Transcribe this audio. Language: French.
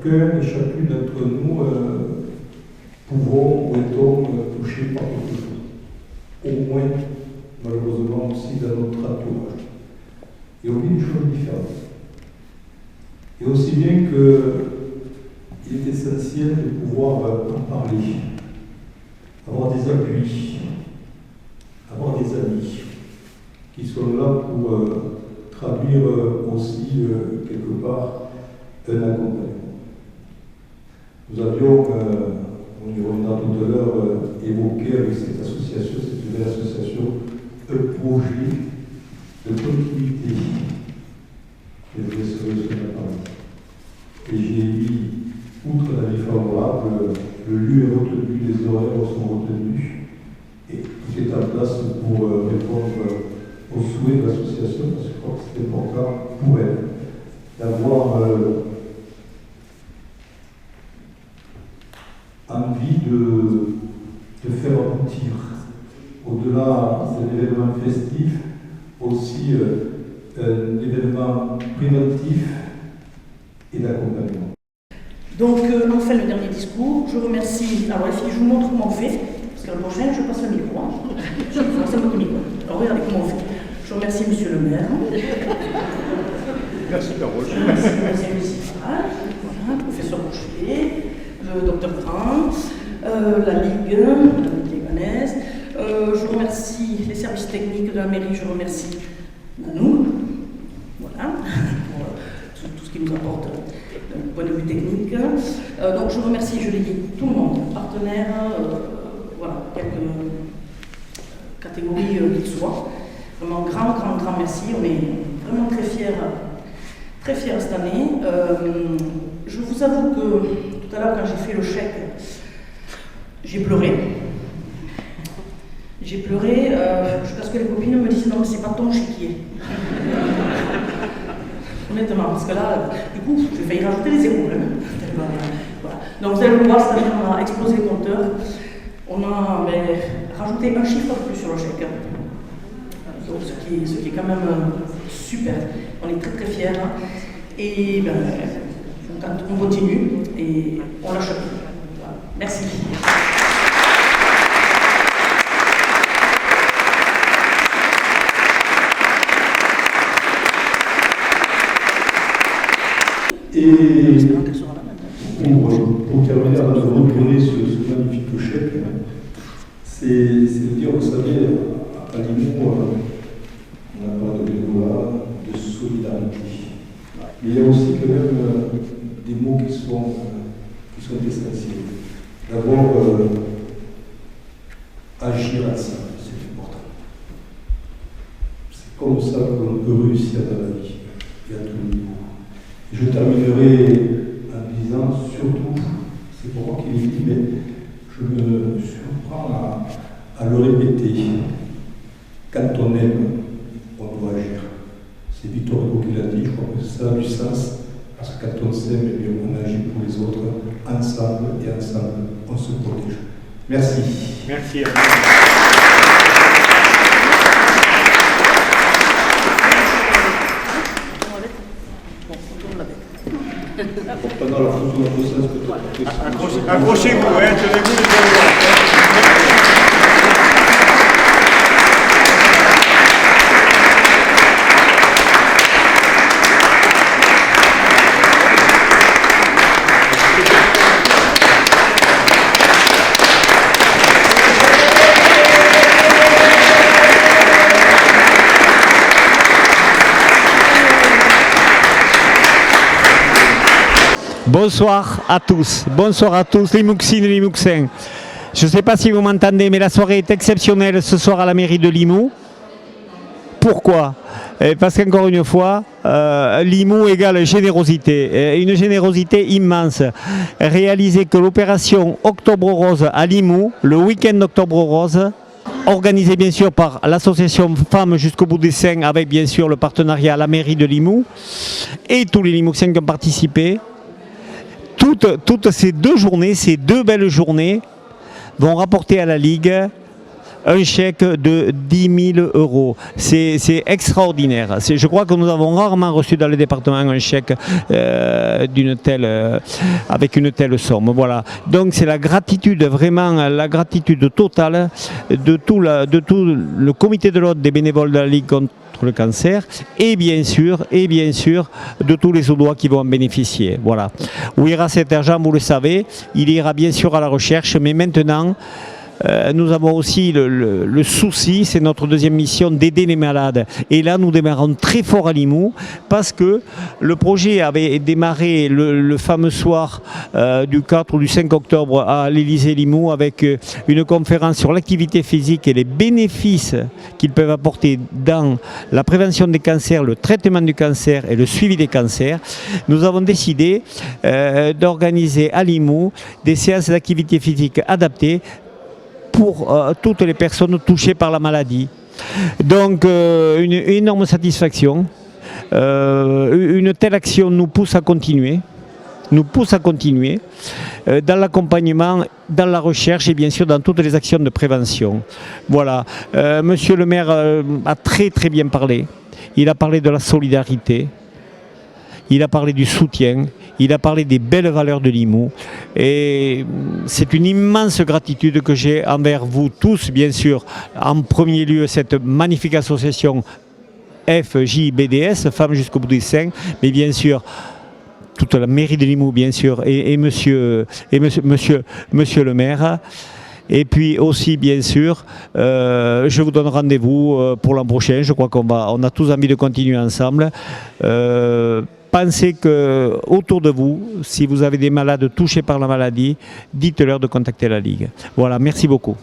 chacun et chacune d'entre nous pouvons ou étant touchés par quelque chose. Au moins, malheureusement aussi dans notre entourage. Et on vit une chose différente. Et aussi bien qu'il est essentiel de pouvoir en parler, avoir des appuis, avoir des amis qui sont là pour traduire aussi quelque part un accompagnement. Nous avions, on y reviendra tout à l'heure, évoqué avec cette association, cette nouvelle association, un projet de continuité. Je vais sur la parole. Et j'ai mis, outre l'avis favorable, le lieu est retenu, les horaires sont retenus, et tout est en place pour répondre aux souhaits de l'association, parce que je crois que c'est important pour elle d'avoir envie de faire aboutir, au-delà de l'événement festif, aussi un événement préventif et d'accompagnement. Donc, enfin, le dernier discours, je remercie. Alors, les filles, je vous montre comment on fait, parce que le prochain, je passe le micro. C'est mon micro. Alors, regardez comment on fait. Je remercie monsieur le maire. Merci, Carole. Je remercie le municipal, voilà, le professeur Rocher, le docteur Grant, la Ligue libanaise. Je remercie les services techniques de la mairie, je remercie Nanou, voilà, pour tout ce qui nous apporte d'un point de vue technique. Donc je remercie, je l'ai dit, tout le monde, partenaires, voilà, quelques catégories qu'ils soient. Vraiment grand merci, on est vraiment très fiers cette année. Je vous avoue que tout à l'heure quand j'ai fait le chèque, j'ai pleuré. J'ai pleuré jusqu'à ce que les copines me disent non mais c'est pas ton chéquier. Honnêtement, parce que là, du coup, j'ai failli rajouter les zéros. Voilà. Donc vous allez le voir, cette année on a explosé le compteur. On a rajouté un chiffre de plus sur le chèque. Donc, ce qui est quand même super. On est très fiers. Et on continue et on lâche plus. Voilà. Merci. Et pour terminer, avant de retourner ce magnifique chèque, c'est de dire, vous savez, à Limoux, on a parlé de bénévolat, de solidarité. Mais il y a aussi quand même des mots qui sont essentiels. D'abord, agir ensemble, c'est important. C'est comme ça qu'on peut réussir dans la vie, et à tous les niveaux. Et je terminerai en disant, surtout, c'est pour moi qui l'ai dit, mais je me surprends à le répéter. Quand on aime, on doit agir. C'est Victor Hugo qui l'a dit, je crois que ça a du sens, parce que quand on s'aime, eh bien, on agit pour les autres, ensemble, et ensemble, on se protège. Merci. Merci. Pendant la photo de Accrochez-vous, hein, tenez-vous les doigts. Bonsoir à tous les Mouxines et les Mouxins. Je ne sais pas si vous m'entendez, mais la soirée est exceptionnelle ce soir à la mairie de Limoux. Pourquoi? Parce qu'encore une fois, Limoux égale générosité, une générosité immense. Réaliser que l'opération Octobre Rose à Limoux, le week-end d'Octobre Rose, organisé bien sûr par l'association Femmes jusqu'au bout des seins, avec bien sûr le partenariat à la mairie de Limoux, et tous les Limouxins qui ont participé. Toutes ces deux journées, ces deux belles journées, vont rapporter à la Ligue un chèque de 10 000 €. C'est extraordinaire. Je crois que nous avons rarement reçu dans le département un chèque avec une telle somme. Voilà. Donc c'est la gratitude, vraiment la gratitude totale de tout le comité de l'ordre des bénévoles de la Ligue contre le cancer et bien sûr de tous les Audois qui vont en bénéficier. Voilà. Où ira cet argent, vous le savez, il ira bien sûr à la recherche, mais maintenant nous avons aussi le souci, c'est notre deuxième mission, d'aider les malades. Et là, nous démarrons très fort à Limoux parce que le projet avait démarré le fameux soir du 4 ou du 5 octobre à l'Élysée Limoux avec une conférence sur l'activité physique et les bénéfices qu'ils peuvent apporter dans la prévention des cancers, le traitement du cancer et le suivi des cancers. Nous avons décidé d'organiser à Limoux des séances d'activité physique adaptées pour toutes les personnes touchées par la maladie. Donc une énorme satisfaction. Une telle action nous pousse à continuer. Dans l'accompagnement, dans la recherche et bien sûr dans toutes les actions de prévention. Voilà. Monsieur le maire a très très bien parlé. Il a parlé de la solidarité. Il a parlé du soutien, il a parlé des belles valeurs de Limoux et c'est une immense gratitude que j'ai envers vous tous, bien sûr. En premier lieu, cette magnifique association FJBDS, Femmes jusqu'au bout des seins, mais bien sûr toute la mairie de Limoux, bien sûr, et monsieur le maire. Et puis aussi, bien sûr, je vous donne rendez-vous pour l'an prochain. Je crois qu'on a tous envie de continuer ensemble. Pensez que autour de vous, si vous avez des malades touchés par la maladie, dites-leur de contacter la Ligue. Voilà, merci beaucoup.